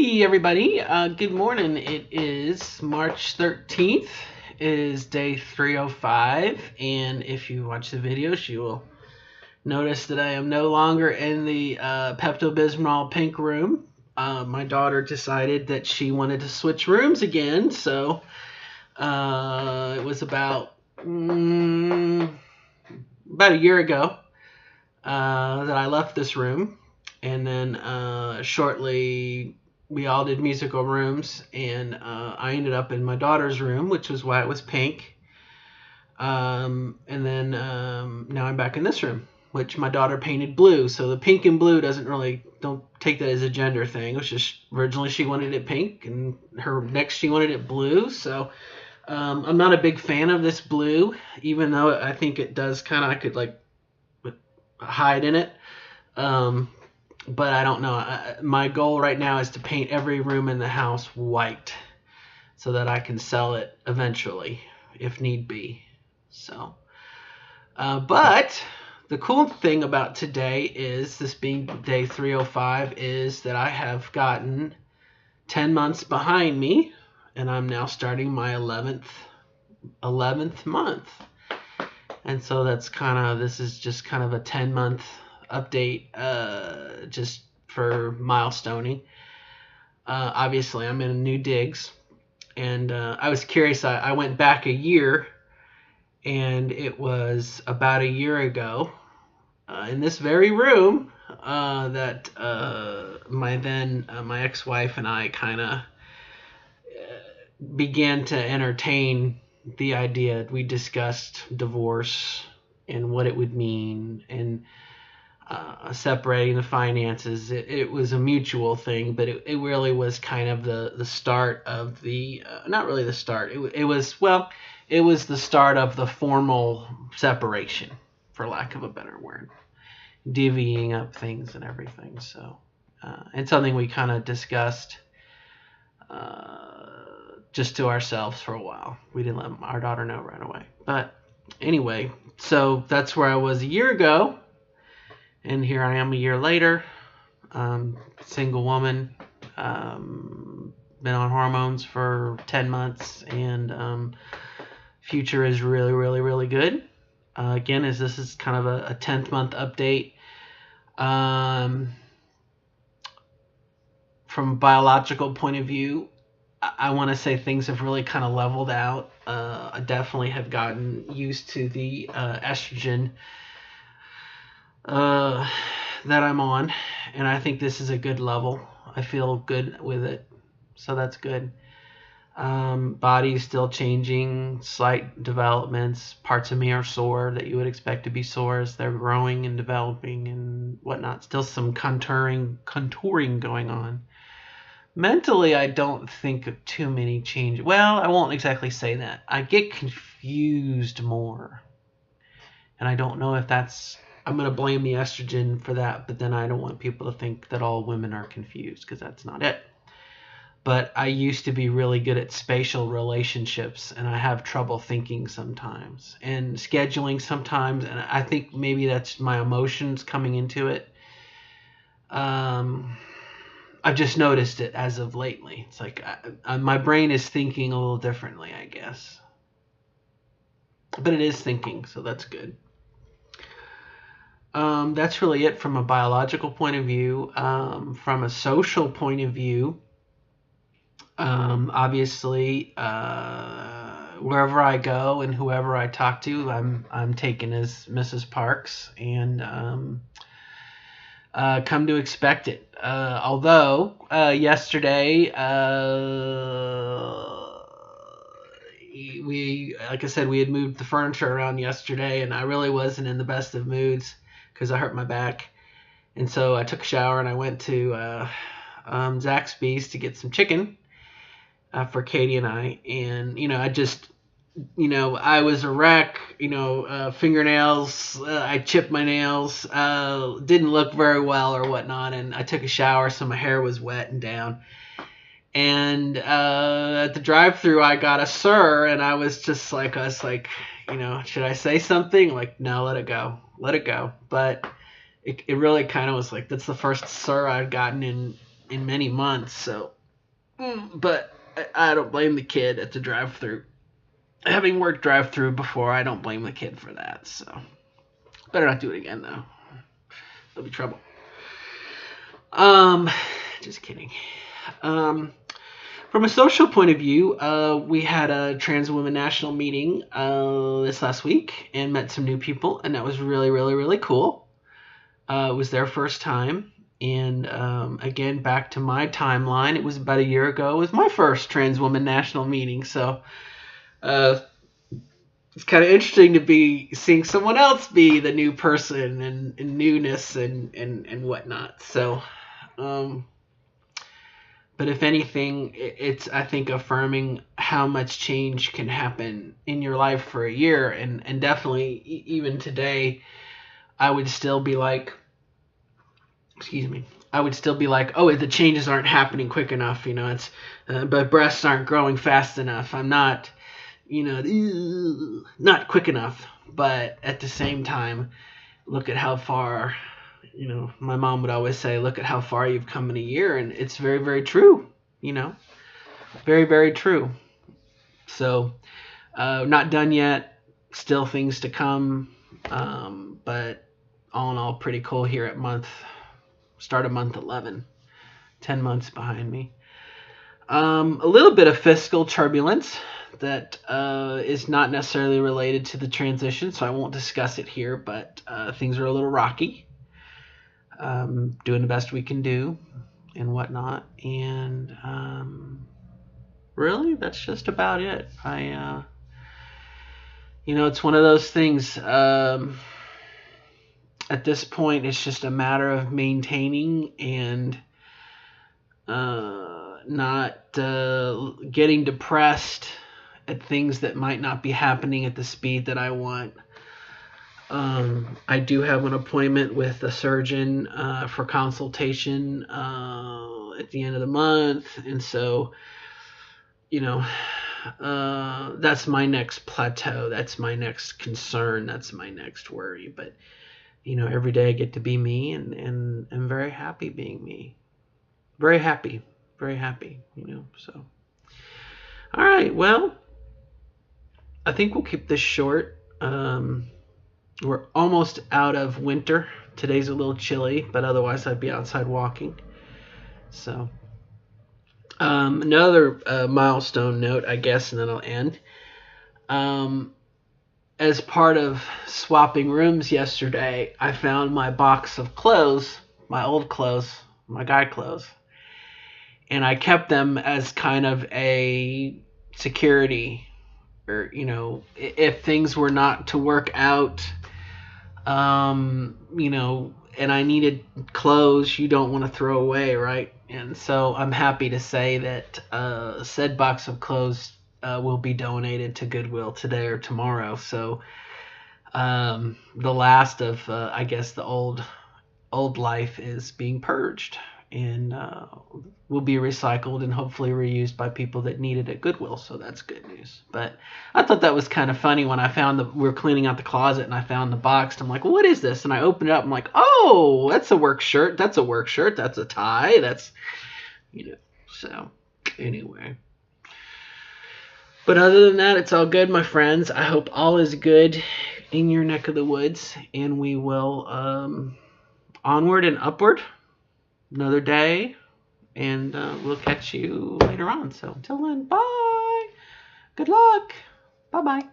Hey everybody, good morning. It is March 13th. It is day 305, and if you watch the videos, you will notice that I am no longer in the Pepto-Bismol pink room. My daughter decided that she wanted to switch rooms again, so it was about a year ago that I left this room, and then shortly we all did musical rooms, and I ended up in my daughter's room, which was why it was pink. And then now I'm back in this room, which my daughter painted blue. So the pink and blue don't take that as a gender thing. It was just originally she wanted it pink, and next she wanted it blue. So I'm not a big fan of this blue, even though I think it does kind of, I could like hide in it. But I don't know. My goal right now is to paint every room in the house white so that I can sell it eventually if need be. So, but the cool thing about today is, this being day 305, is that I have gotten 10 months behind me, and I'm now starting my 11th month. And so this is just kind of a 10-month update, just for milestoning. Obviously, I'm in new digs, and I was curious. I went back a year, and it was about a year ago in this very room that my ex-wife and I kind of began to entertain the idea. We discussed divorce and what it would mean, and separating the finances. It was a mutual thing, but it really was kind of the start of the not really the start. It was the start of the formal separation, for lack of a better word, divvying up things and everything. So and something we kind of discussed just to ourselves for a while. We didn't let our daughter know right away. But anyway, so that's where I was a year ago. And here I am a year later, single woman, been on hormones for 10 months, and future is really, really, really good. Again, this is kind of a 10th month update. From a biological point of view, I want to say things have really kind of leveled out. I definitely have gotten used to the estrogen that I'm on, and I think this is a good level. I feel good with it, so that's good. Body's still changing, slight developments. Parts of me are sore that you would expect to be sore as they're growing and developing and whatnot. Still some contouring going on. Mentally, I don't think of too many changes. Well, I won't exactly say that. I get confused more, and I don't know if that's... I'm going to blame the estrogen for that, but then I don't want people to think that all women are confused, because that's not it. But I used to be really good at spatial relationships, and I have trouble thinking sometimes, and scheduling sometimes, and I think maybe that's my emotions coming into it. I've just noticed it as of lately. It's like my brain is thinking a little differently, I guess. But it is thinking, so that's good. That's really it from a biological point of view. From a social point of view, obviously, wherever I go and whoever I talk to, I'm taken as Mrs. Parks, and come to expect it. Although yesterday, like I said, we had moved the furniture around yesterday, and I really wasn't in the best of moods because I hurt my back. And so I took a shower and I went to Zaxby's to get some chicken for Katie and I. And, I was a wreck, fingernails, I chipped my nails, didn't look very well or whatnot. And I took a shower, so my hair was wet and down. And at the drive-thru, I got a sir, and I was like, should I say something? Like, no, let it go. But it really kind of was like, that's the first sir I'd gotten in in many months. So, but I don't blame the kid at the drive-through. Having worked drive-through before, I don't blame the kid for that. So, better not do it again though. There'll be trouble. Just kidding. From a social point of view, we had a Trans Women National meeting this last week and met some new people, and that was really, really, really cool. It was their first time, and again, back to my timeline, it was about a year ago. It was my first Trans Women National meeting, so it's kind of interesting to be seeing someone else be the new person and newness and whatnot. So, but if anything, it's, I think, affirming how much change can happen in your life for a year. And definitely, even today, I would still be like, oh, the changes aren't happening quick enough. It's, but breasts aren't growing fast enough. I'm not, not quick enough. But at the same time, look at how far. My mom would always say, look at how far you've come in a year, and it's very, very true, very, very true. So, not done yet, still things to come, but all in all, pretty cool here at start of month 11, 10 months behind me. A little bit of fiscal turbulence that is not necessarily related to the transition, so I won't discuss it here, but things are a little rocky. Doing the best we can do and whatnot, and really that's just about it. It's one of those things, at this point it's just a matter of maintaining and not getting depressed at things that might not be happening at the speed that I want. I do have an appointment with a surgeon for consultation at the end of the month, and so that's my next plateau, that's my next concern, that's my next worry. But every day I get to be me, and I'm very happy being me, very happy, so all right, well, I think we'll keep this short. We're almost out of winter. Today's a little chilly, but otherwise I'd be outside walking. So, another milestone note, I guess, and then I'll end. As part of swapping rooms yesterday, I found my box of clothes, my old clothes, my guy clothes, and I kept them as kind of a security, or if things were not to work out, and I needed clothes you don't want to throw away, right? And so I'm happy to say that said box of clothes will be donated to Goodwill today or tomorrow. So the last of, I guess, the old life is being purged, and will be recycled and hopefully reused by people that need it at Goodwill. So that's good news. But I thought that was kind of funny when I found we were cleaning out the closet and I found the box. I'm like, well, what is this? And I opened it up. I'm like, oh, that's a work shirt. That's a work shirt. That's a tie. That's, so anyway. But other than that, it's all good, my friends. I hope all is good in your neck of the woods, and we will onward and upward. Another day, and we'll catch you later on. So until then, bye. Good luck. Bye-bye.